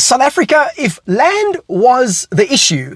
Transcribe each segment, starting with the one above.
South Africa, if land was the issue,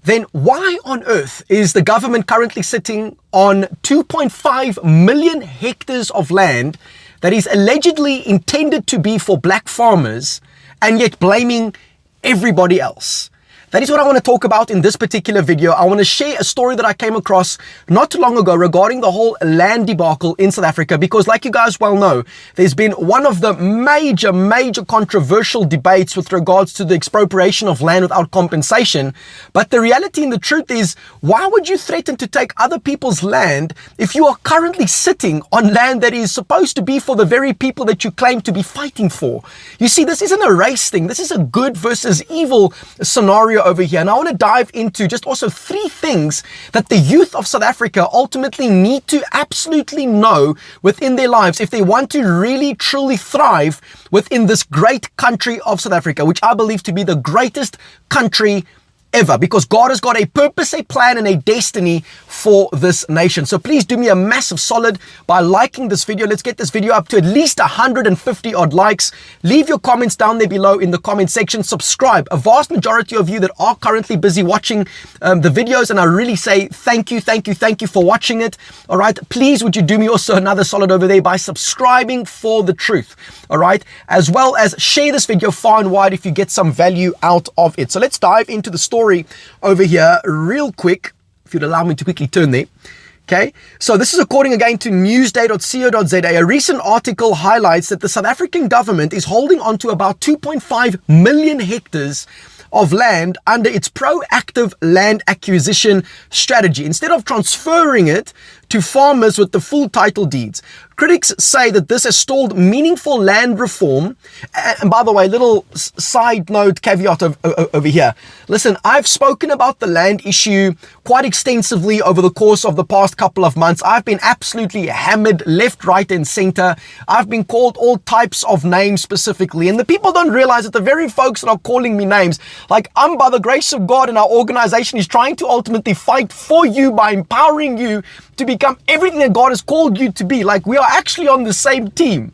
then why on earth is the government currently sitting on 2.5 million hectares of land that is allegedly intended to be for black farmers and yet blaming everybody else? That is what I want to talk about in this particular video. I want to share a story that I came across not too long ago regarding the whole land debacle in South Africa, because like you guys well know, there's been one of the major controversial debates with regards to the expropriation of land without compensation. But the reality and the truth is, why would you threaten to take other people's land if you are currently sitting on land that is supposed to be for the very people that you claim to be fighting for? You see, this isn't a race thing. This is a good versus evil scenario over here. And I want to dive into just also 3 things that the youth of South Africa ultimately need to absolutely know within their lives if they want to really truly thrive within this great country of South Africa, which I believe to be the greatest country ever, because God has got a purpose, a plan, and a destiny for this nation. So please do me a massive solid by liking this video. Let's get this video up to at least 150 odd likes. Leave your comments down there below in the comment section. Subscribe. A vast majority of you that are currently busy watching the videos, and I really say thank you for watching it. All right, please would you do me also another solid over there by subscribing for the truth. All right, as well as share this video far and wide if you get some value out of it. So let's dive into the story over here real quick, if you'd allow me to quickly turn there. Okay, so this is according again to newsday.co.za. A recent article highlights that the South African government is holding on to about 2.5 million hectares of land under its proactive land acquisition strategy, instead of transferring it to farmers with the full title deeds. Critics say that this has stalled meaningful land reform. And by the way, little side note caveat over here. Listen, I've spoken about the land issue quite extensively over the course of the past couple of months. I've been absolutely hammered left, right, and center. I've been called all types of names specifically. And the people don't realize that the very folks that are calling me names, like I'm, by the grace of God, and our organization is trying to ultimately fight for you by empowering you to become everything that God has called you to be. Like, we are actually on the same team.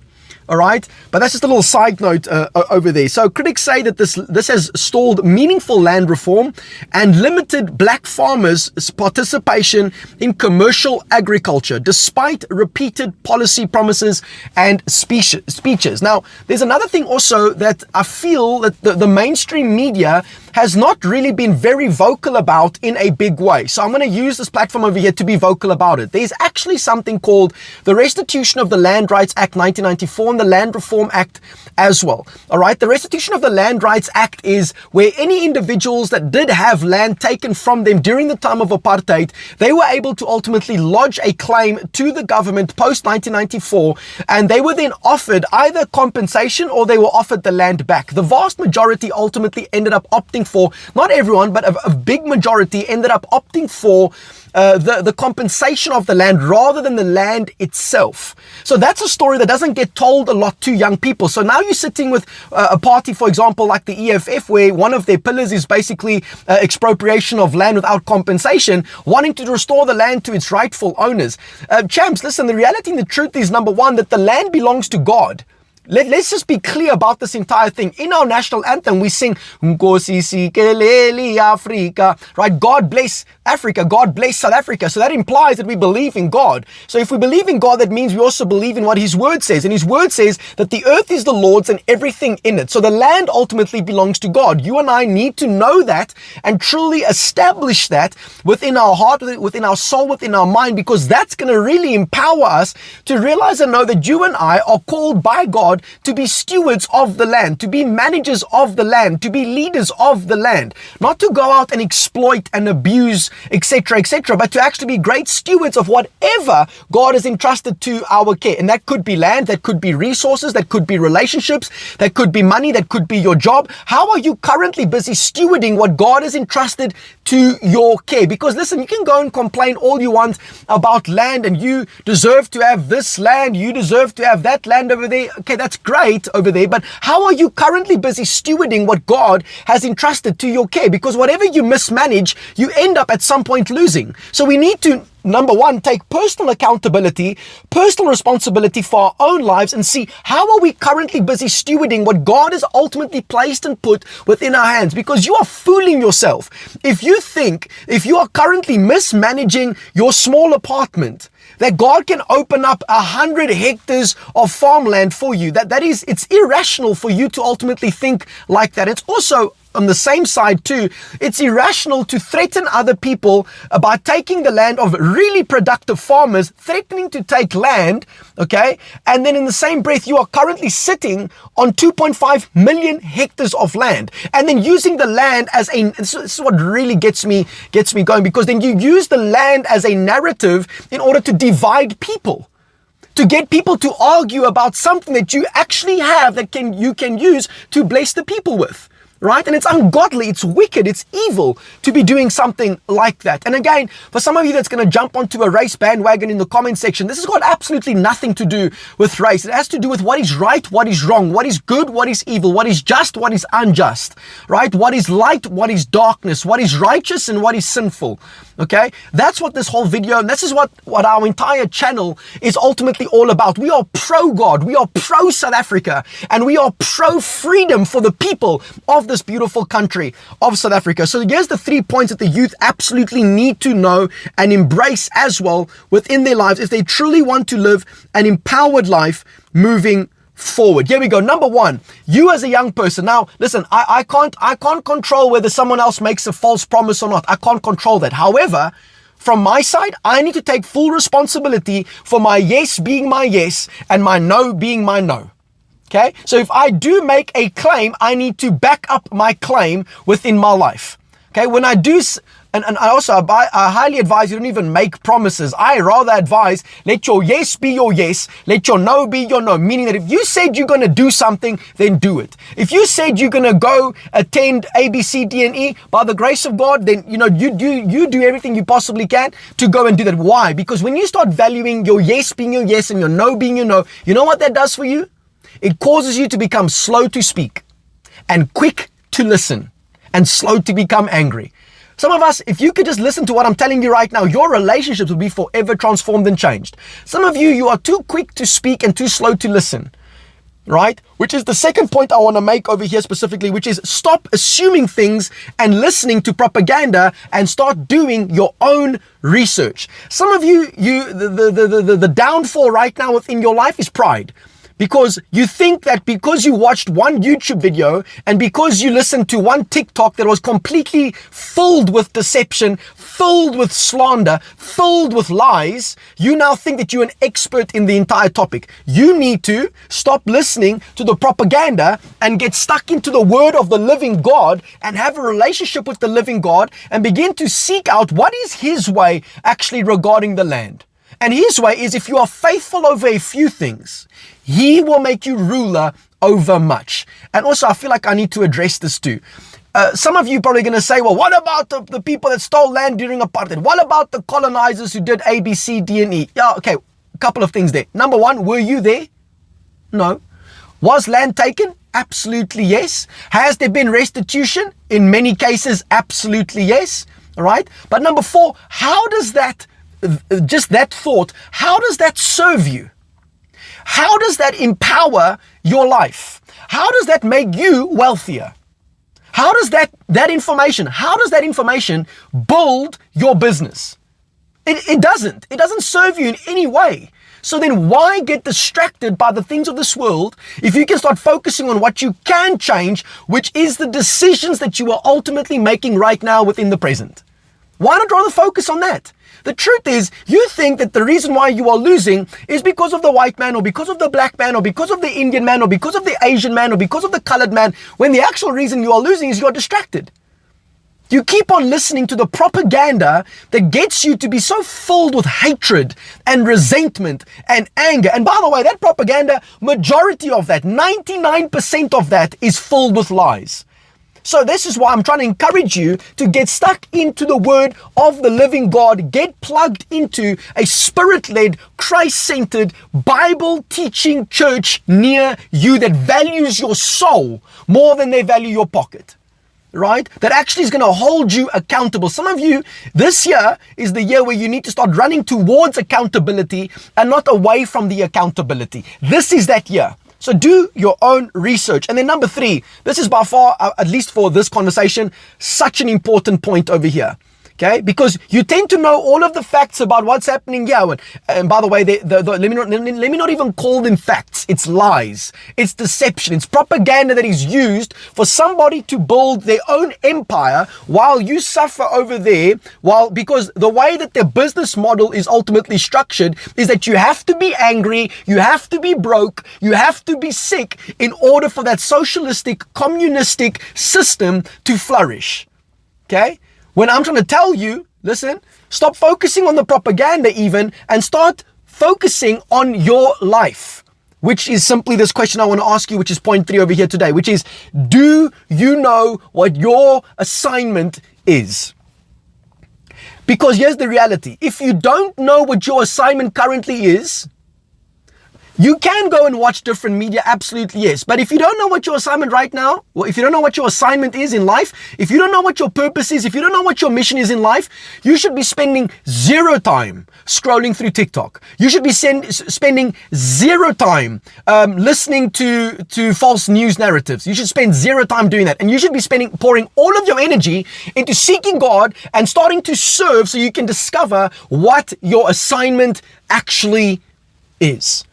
All right, but that's just a little side note over there. So critics say that this has stalled meaningful land reform and limited black farmers' participation in commercial agriculture, despite repeated policy promises and speeches. Now, there's another thing also that I feel that the mainstream media has not really been very vocal about in a big way. So I'm going to use this platform over here to be vocal about it. There's actually something called the Restitution of the Land Rights Act 1994 and the Land Reform Act as well. All right, the Restitution of the Land Rights Act is where any individuals that did have land taken from them during the time of apartheid, they were able to ultimately lodge a claim to the government post 1994, and they were then offered either compensation or they were offered the land back. The vast majority ultimately ended up opting for, not everyone, but a big majority ended up opting for the compensation of the land rather than the land itself. So that's a story that doesn't get told a lot to young people. So now you're sitting with a party, for example, like the EFF, where one of their pillars is basically expropriation of land without compensation, wanting to restore the land to its rightful owners. Champs, listen, the reality and the truth is, number one, that the land belongs to God. Let's just be clear about this entire thing. In our national anthem, we sing, Nkosi sikeleli Afrika, right? God bless Africa, God bless South Africa. So that implies that we believe in God. So if we believe in God, that means we also believe in what His Word says. And His Word says that the earth is the Lord's and everything in it. So the land ultimately belongs to God. You and I need to know that and truly establish that within our heart, within our soul, within our mind, because that's going to really empower us to realize and know that you and I are called by God to be stewards of the land, to be managers of the land, to be leaders of the land, not to go out and exploit and abuse, etc., but to actually be great stewards of whatever God has entrusted to our care. And that could be land, that could be resources, that could be relationships, that could be money, that could be your job. How are you currently busy stewarding what God has entrusted to your care? Because listen, you can go and complain all you want about land, and you deserve to have this land, you deserve to have that land over there. Okay, that's great over there, but how are you currently busy stewarding what God has entrusted to your care? Because whatever you mismanage, you end up at some point losing. So we need to, number one, take personal accountability, personal responsibility for our own lives, and see how are we currently busy stewarding what God has ultimately placed and put within our hands. Because you are fooling yourself if you think, if you are currently mismanaging your small apartment, that God can open up 100 hectares of farmland for you. It's irrational for you to ultimately think like that. It's also, on the same side too, it's irrational to threaten other people by taking the land of really productive farmers, threatening to take land, okay? And then in the same breath, you are currently sitting on 2.5 million hectares of land, and then using the land as this is what really gets me going, because then you use the land as a narrative in order to divide people, to get people to argue about something that you actually have that you can use to bless the people with. Right? And it's ungodly, it's wicked, it's evil to be doing something like that. And again, for some of you that's going to jump onto a race bandwagon in the comment section, this has got absolutely nothing to do with race. It has to do with what is right, what is wrong, what is good, what is evil, what is just, what is unjust, right? What is light, what is darkness, what is righteous and what is sinful. Okay? That's what this whole video, and this is what our entire channel is ultimately all about. We are pro-God, we are pro-South Africa, and we are pro-freedom for the people of this beautiful country of South Africa. So here's the 3 points that the youth absolutely need to know and embrace as well within their lives if they truly want to live an empowered life moving forward. Here we go. Number one, you as a young person. Now, listen, I can't control whether someone else makes a false promise or not. I can't control that. However, from my side, I need to take full responsibility for my yes being my yes and my no being my no. Okay, so if I do make a claim, I need to back up my claim within my life. Okay, when I do, and I highly advise you don't even make promises. I rather advise, let your yes be your yes, let your no be your no. Meaning that if you said you're going to do something, then do it. If you said you're going to go attend A, B, C, D, and E, by the grace of God, then you do everything you possibly can to go and do that. Why? Because when you start valuing your yes being your yes and your no being your no, you know what that does for you? It causes you to become slow to speak and quick to listen and slow to become angry. Some of us, if you could just listen to what I'm telling you right now, your relationships will be forever transformed and changed. Some of you are too quick to speak and too slow to listen, right? Which is the second point I want to make over here specifically, which is stop assuming things and listening to propaganda and start doing your own research. Some of you, the downfall right now within your life is pride. Because you think that because you watched one YouTube video and because you listened to one TikTok that was completely filled with deception, filled with slander, filled with lies, you now think that you're an expert in the entire topic. You need to stop listening to the propaganda and get stuck into the word of the living God and have a relationship with the living God and begin to seek out what is His way actually regarding the land. And His way is, if you are faithful over a few things, He will make you ruler over much. And also, I feel like I need to address this too. Some of you are probably going to say, well, what about the people that stole land during apartheid? What about the colonizers who did A, B, C, D, and E? Yeah, okay, a couple of things there. Number one, were you there? No. Was land taken? Absolutely yes. Has there been restitution? In many cases, absolutely yes. All right. But number four, how does that, just that thought, how does that serve you? How does that empower your life? How does that make you wealthier? How does that information build your business? It doesn't. It doesn't serve you in any way. So then why get distracted by the things of this world if you can start focusing on what you can change, which is the decisions that you are ultimately making right now within the present? Why not rather focus on that? The truth is, you think that the reason why you are losing is because of the white man or because of the black man or because of the Indian man or because of the Asian man or because of the colored man, when the actual reason you are losing is you are distracted. You keep on listening to the propaganda that gets you to be so filled with hatred and resentment and anger. And by the way, that propaganda, majority of that, 99% of that is filled with lies. So this is why I'm trying to encourage you to get stuck into the word of the living God, get plugged into a spirit-led, Christ-centered, Bible-teaching church near you that values your soul more than they value your pocket. Right? That actually is going to hold you accountable. Some of you, this year is the year where you need to start running towards accountability and not away from the accountability. This is that year. So do your own research. And then number 3, this is by far, at least for this conversation, such an important point over here. Okay, because you tend to know all of the facts about what's happening here. And by the way, let me not even call them facts. It's lies. It's deception. It's propaganda that is used for somebody to build their own empire while you suffer over there. Because the way that their business model is ultimately structured is that you have to be angry, you have to be broke, you have to be sick in order for that socialistic, communistic system to flourish. Okay? When I'm trying to tell you, listen, stop focusing on the propaganda even and start focusing on your life, which is simply this question I want to ask you, which is point 3 over here today, which is, do you know what your assignment is? Because here's the reality. If you don't know what your assignment currently is, you can go and watch different media, absolutely yes. But if you don't know what your assignment right now, or if you don't know what your assignment is in life, if you don't know what your purpose is, if you don't know what your mission is in life, you should be spending 0 time scrolling through TikTok. You should be spending 0 time listening to false news narratives. You should spend 0 time doing that. And you should be pouring all of your energy into seeking God and starting to serve so you can discover what your assignment actually is.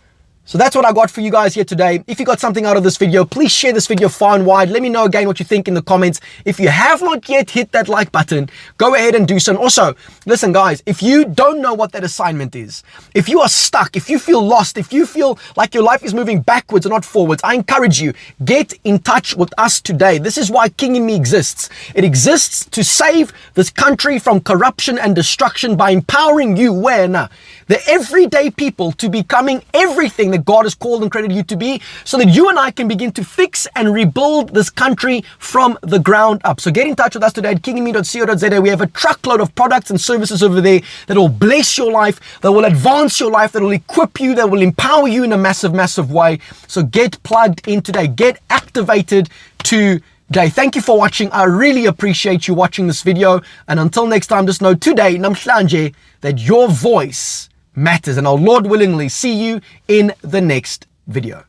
So that's what I got for you guys here today. If you got something out of this video, please share this video far and wide. Let me know again what you think in the comments. If you have not yet hit that like button, go ahead and do so. And also, listen guys, if you don't know what that assignment is, if you are stuck, if you feel lost, if you feel like your life is moving backwards and not forwards, I encourage you, get in touch with us today. This is why King in Me exists. It exists to save this country from corruption and destruction by empowering you, the everyday people, to becoming everything that God has called and created you to be, so that you and I can begin to fix and rebuild this country from the ground up. So get in touch with us today at kinginme.co.za. We have a truckload of products and services over there that will bless your life, that will advance your life, that will equip you, that will empower you in a massive, massive way. So get plugged in today. Get activated today. Thank you for watching. I really appreciate you watching this video. And until next time, just know today, namhlanje, that your voice matters. And I'll, Lord willingly, see you in the next video.